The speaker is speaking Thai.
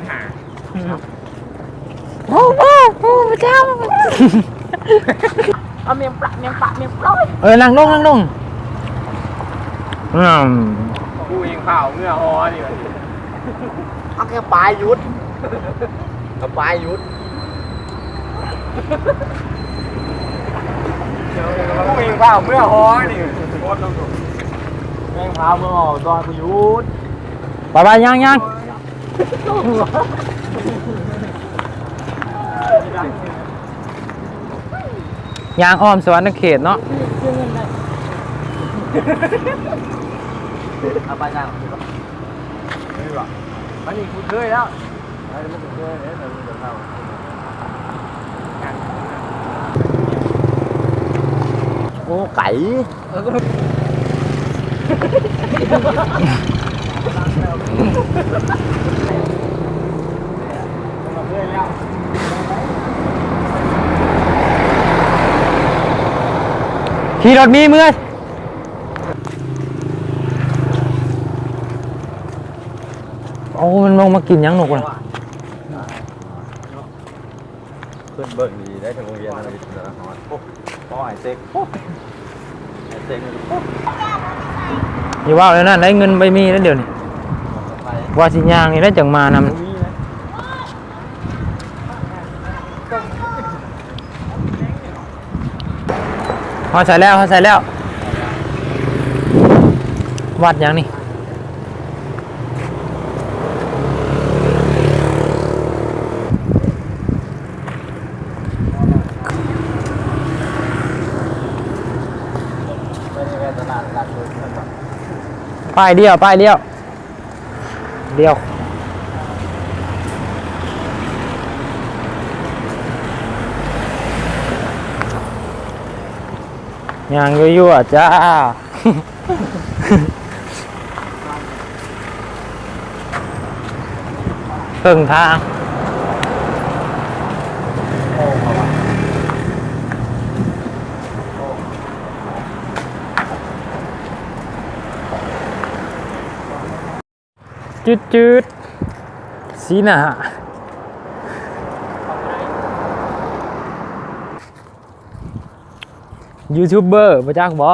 หาโอ้โหโอ้พระเจ้าเอาเมียงปลาเมียงปลาเมียงปลานั่งลงนั่งลงกูยิงเผาเมื่อฮอดิเอาแค่ปลายยุดเอาปลายยุดกูยิงเผาเมื่อฮอดิโคตรต้องแม่งเผาเมื่อฮอตอนกูยุดไปยังยางอ้อมสวรรค์เขตเนาะเอาไปยังไม่หรอกมันนี่กูเคยแล้วไอ้มันเคยเนี่ยแต่มันจะเข้าโอ้ไก่ขี่รถมีเมื่อโอ้มันลงมากินยังหนุกเลยขึ้นเบิกดีได้ถึงโรงเรียนอะไรนะฮะพ่อไอ้เซ็กไอ้เซ็กอย่าว่าเลยนะได้เงินไปมีแล้วเดี๋ยวนี้ว่าสิยางนี่ได้จังมานำเขาใส่แล้ววัดยังนี่ป้ายเดียวยังยั่วจ้าครึ่งทางจืดสีหน้ายูทูบเบอร์มาจากบ่